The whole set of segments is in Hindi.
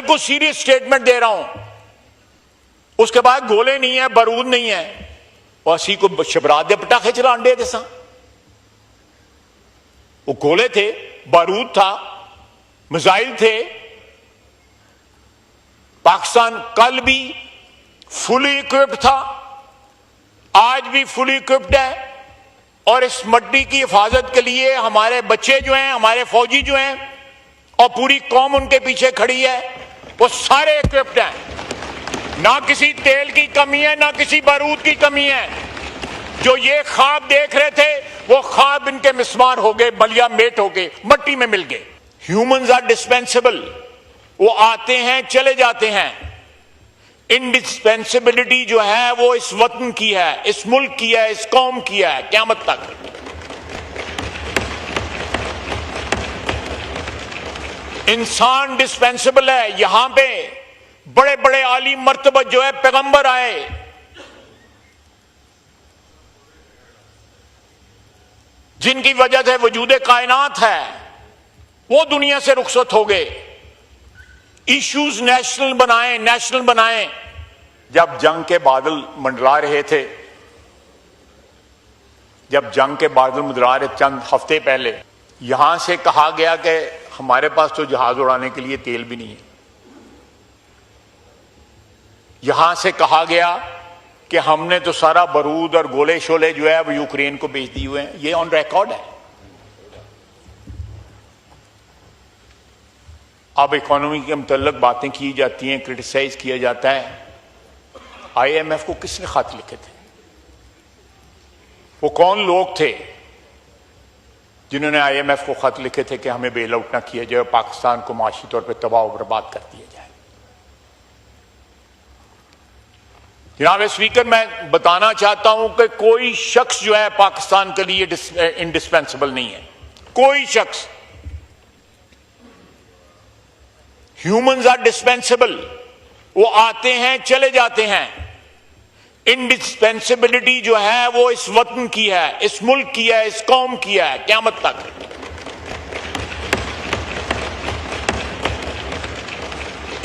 बिल्कुल सीरियस स्टेटमेंट दे रहा हूं। उसके बाद गोले नहीं है, बारूद नहीं है, और असी को शबरात दे पटाखे चलांडे जैसा। वो गोले थे, बारूद था, मिसाइल थे। पाकिस्तान कल भी फुली इक्विप्ड था, आज भी फुली इक्विप्ड है, और इस मट्टी की हिफाजत के लिए हमारे बच्चे जो हैं, हमारे फौजी जो हैं, और पूरी कौम उनके पीछे खड़ी है, वो सारे इक्विप्ड हैं। ना किसी तेल की कमी है, ना किसी बारूद की कमी है। जो ये ख्वाब देख रहे थे, वो ख्वाब इनके मिसमार हो गए, बलिया मेट हो गए, मट्टी में मिल गए। ह्यूमंस आर डिस्पेंसेबल, वो आते हैं चले जाते हैं। इंडिस्पेंसिबिलिटी जो है वो इस वतन की है, इस मुल्क की है, इस कौम की है, क़यामत तक। इंसान डिस्पेंसिबल है। यहां पे बड़े बड़े आली मर्तबा जो है पैगंबर आए, जिनकी वजह से वजूद कायनात है, वो दुनिया से रुखसत हो गए। इश्यूज नेशनल बनाए। जब जंग के बादल मंडरा रहे थे, चंद हफ्ते पहले यहां से कहा गया कि हमारे पास तो जहाज उड़ाने के लिए तेल भी नहीं है। यहां से कहा गया कि हमने तो सारा बारूद और गोले शोले जो है वो यूक्रेन को बेच दिए हुए हैं। ये ऑन रिकॉर्ड है। अब इकोनॉमी के मुतल्लिक बातें की जाती हैं, क्रिटिसाइज किया जाता है। IMF को किसने खत लिखे थे? वो कौन लोग थे जिन्होंने IMF को खत लिखे थे कि हमें बेल आउट ना किया जाए, पाकिस्तान को माशी तौर पर तबाह और बर्बाद कर दिया जाए? जनाब स्पीकर, मैं बताना चाहता हूं कि कोई शख्स जो है पाकिस्तान के लिए इंडिस्पेंसिबल नहीं है। कोई शख्स। ह्यूमंस आर डिस्पेंसिबल, वो आते हैं चले जाते हैं। इंडिस्पेंसिबिलिटी जो है वो इस वतन की है, इस मुल्क की है, इस कौम की है, क़यामत तक।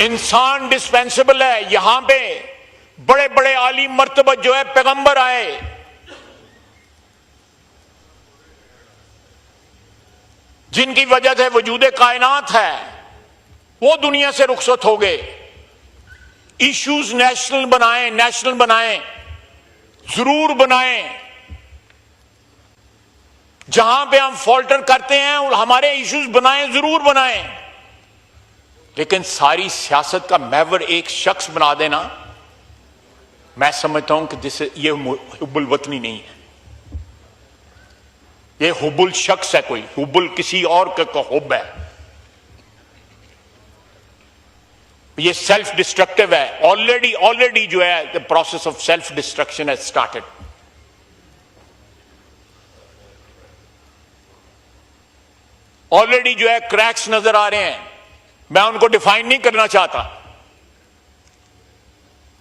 इंसान डिस्पेंसिबल है। यहां पे बड़े बड़े आली मर्तबा जो है पैगंबर आए, जिनकी वजह से वजूद कायनात है, वो दुनिया से रुखसत हो गए। इश्यूज नेशनल बनाए, जरूर बनाए। जहां पे हम फॉल्टर करते हैं हमारे इश्यूज जरूर बनाएं, लेकिन सारी सियासत का महवर एक शख्स बना देना, मैं समझता हूं कि ये हुब्बुल वतनी नहीं है। ये हुब्बुल शख्स है, कोई हुब्बुल किसी और का हुब है। ये सेल्फ डिस्ट्रक्टिव है। ऑलरेडी जो है the process of self destruction has started. Already जो है क्रैक्स नजर आ रहे हैं। मैं उनको डिफाइन नहीं करना चाहता।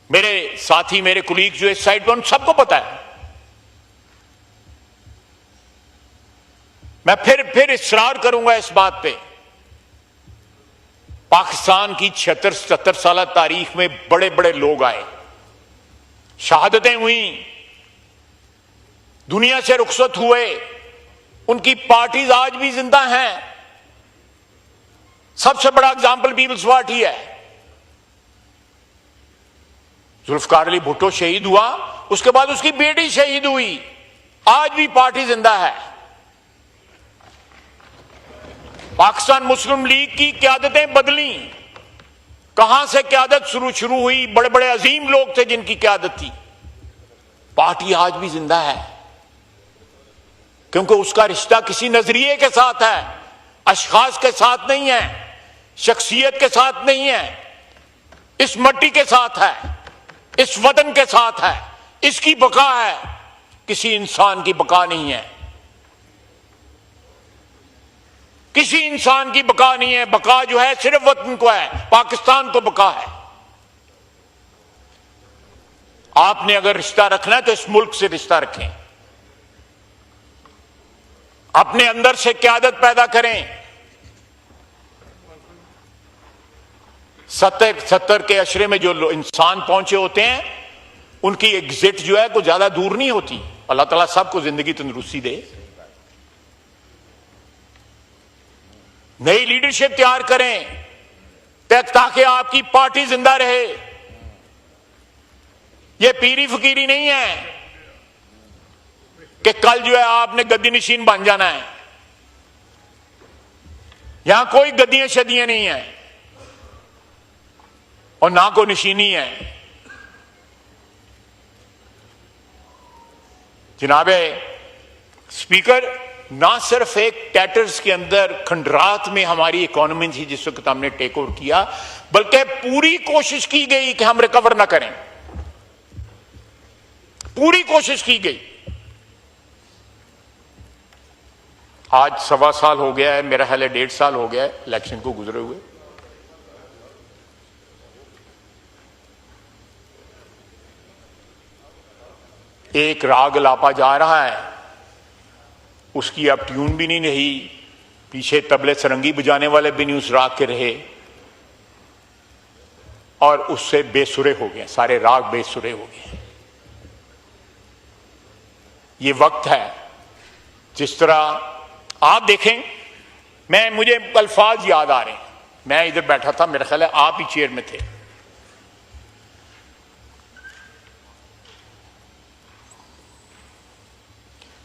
मेरे साथी, मेरे कुलीग जो इस साइड पर, उन सबको पता है। मैं फिर इसरार करूंगा इस बात पे। पाकिस्तान की 76-77 साल तारीख में बड़े बड़े लोग आए, शहादतें हुई, दुनिया से रुखसत हुए, उनकी पार्टीज आज भी जिंदा हैं। सबसे बड़ा एग्जाम्पल पीपल्स पार्टी है। जुल्फकार अली भुट्टो शहीद हुआ, उसके बाद उसकी बेटी शहीद हुई, आज भी पार्टी जिंदा है। पाकिस्तान मुस्लिम लीग की क्यादतें बदली, कहां से क्यादत शुरू हुई, बड़े बड़े अजीम लोग थे जिनकी क्यादत थी। पार्टी आज भी जिंदा है, क्योंकि उसका रिश्ता किसी नजरिए के साथ है, अशखास के साथ नहीं है, शख्सियत के साथ नहीं है, इस मट्टी के साथ है, इस वतन के साथ है। इसकी बका है, किसी इंसान की बका नहीं है। किसी इंसान की बका नहीं है। बका जो है सिर्फ वतन को है, पाकिस्तान को बका है। आपने अगर रिश्ता रखना है तो इस मुल्क से रिश्ता रखें, अपने अंदर से क़यादत पैदा करें, 70 के अशरे में जो इंसान पहुंचे होते हैं, उनकी एग्जिट जो है कोई ज्यादा दूर नहीं होती। अल्लाह ताला सबको जिंदगी तंदुरुस्ती दे। नई लीडरशिप तैयार करें ताकि आपकी पार्टी जिंदा रहे। यह पीरी फकीरी नहीं है कि कल जो है आपने गद्दी नशीन बन जाना है। यहां कोई गद्दियां शदियां नहीं है और ना कोई नशीनी है। जनाबे स्पीकर, ना सिर्फ एक टैटर्स के अंदर खंडरात में हमारी इकोनॉमी थी जिस वक्त हमने टेक ओवर किया, बल्कि पूरी कोशिश की गई कि हम रिकवर ना करें। पूरी कोशिश की गई। आज 1.25 साल हो गया है, मेरा ख्याल है 1.5 साल हो गया है इलेक्शन को गुजरे हुए। एक राग लापा जा रहा है, उसकी अब ट्यून भी नहीं रही, पीछे तबले सरंगी बजाने वाले भी नहीं उस राग के रहे और उससे बेसुरे हो गए, सारे राग बेसुरे हो गए। ये वक्त है, जिस तरह आप देखें, मुझे अल्फाज याद आ रहे हैं। मैं इधर बैठा था, मेरा ख्याल है आप ही चेयर में थे।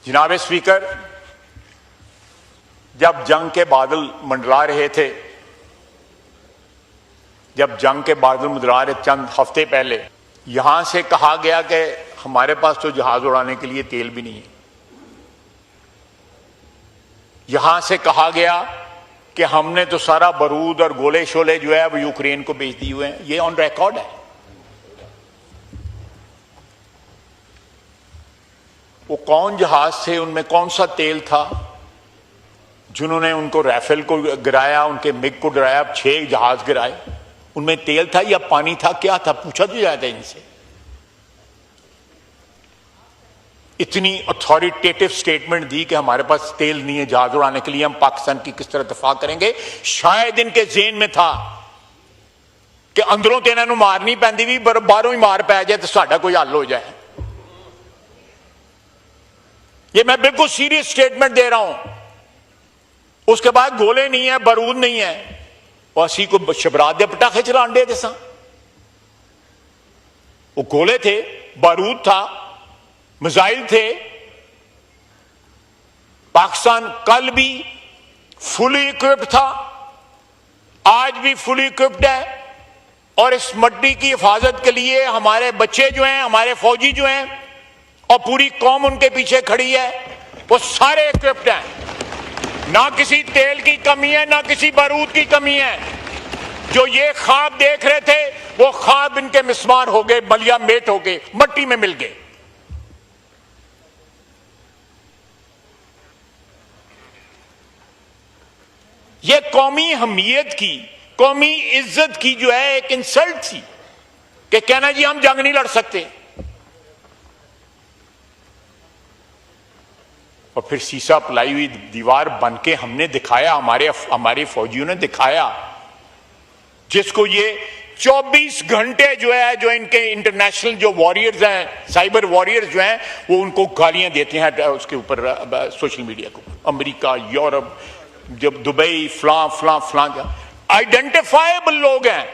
जनाब स्पीकर, जब जंग के बादल मंडरा रहे थे, चंद हफ्ते पहले यहां से कहा गया कि हमारे पास तो जहाज उड़ाने के लिए तेल भी नहीं है। यहां से कहा गया कि हमने तो सारा बारूद और गोले शोले जो है वो यूक्रेन को बेच दिए हुए हैं। ये ऑन रिकॉर्ड है। वो कौन जहाज थे, उनमें कौन सा तेल था जिन्होंने उनको राफेल को गिराया, उनके मिग को गिराया, 6 जहाज गिराए? उनमें तेल था या पानी था, क्या था? पूछा तो जाता है इनसे। इतनी अथॉरिटेटिव स्टेटमेंट दी कि हमारे पास तेल नहीं है जहाज उड़ाने के लिए, हम पाकिस्तान की किस तरह दफा करेंगे। शायद इनके ज़हन में था कि अंदरों तो इन्होंने मार नहीं पैंदी भी, पर बाहरों ही मार पै जाए तो साडा कोई हल हो जाए। ये मैं बिल्कुल सीरियस स्टेटमेंट दे रहा हूं। उसके बाद गोले नहीं है, बारूद नहीं है, और असी को शबरात दे पटाखे चलान दे जैसा। वो गोले थे, बारूद था, मिसाइल थे। पाकिस्तान कल भी फुली इक्विप्ड था, आज भी फुली इक्विप्ड है, और इस मट्टी की हिफाजत के लिए हमारे बच्चे जो हैं, हमारे फौजी जो हैं, और पूरी कौम उनके पीछे खड़ी है। वो सारे इक्विप्ड हैं। ना किसी तेल की कमी है, ना किसी बारूद की कमी है। जो ये ख्वाब देख रहे थे, वो ख्वाब इनके मिसमार हो गए, बलिया मेट हो गए, मट्टी में मिल गए। ये कौमी हमीयत की, कौमी इज्जत की जो है एक इंसल्ट थी कि कहना जी हम जंग नहीं लड़ सकते। और फिर शीशा पलाई हुई दीवार बन के हमने दिखाया, हमारे फौजियों ने दिखाया, जिसको ये 24 घंटे जो है, जो इनके इंटरनेशनल जो वॉरियर्स हैं, साइबर वॉरियर्स जो हैं, वो उनको गालियां देते हैं उसके ऊपर, सोशल मीडिया के ऊपर। अमेरिका, यूरोप, जब दुबई, फलां आइडेंटिफाइबल लोग हैं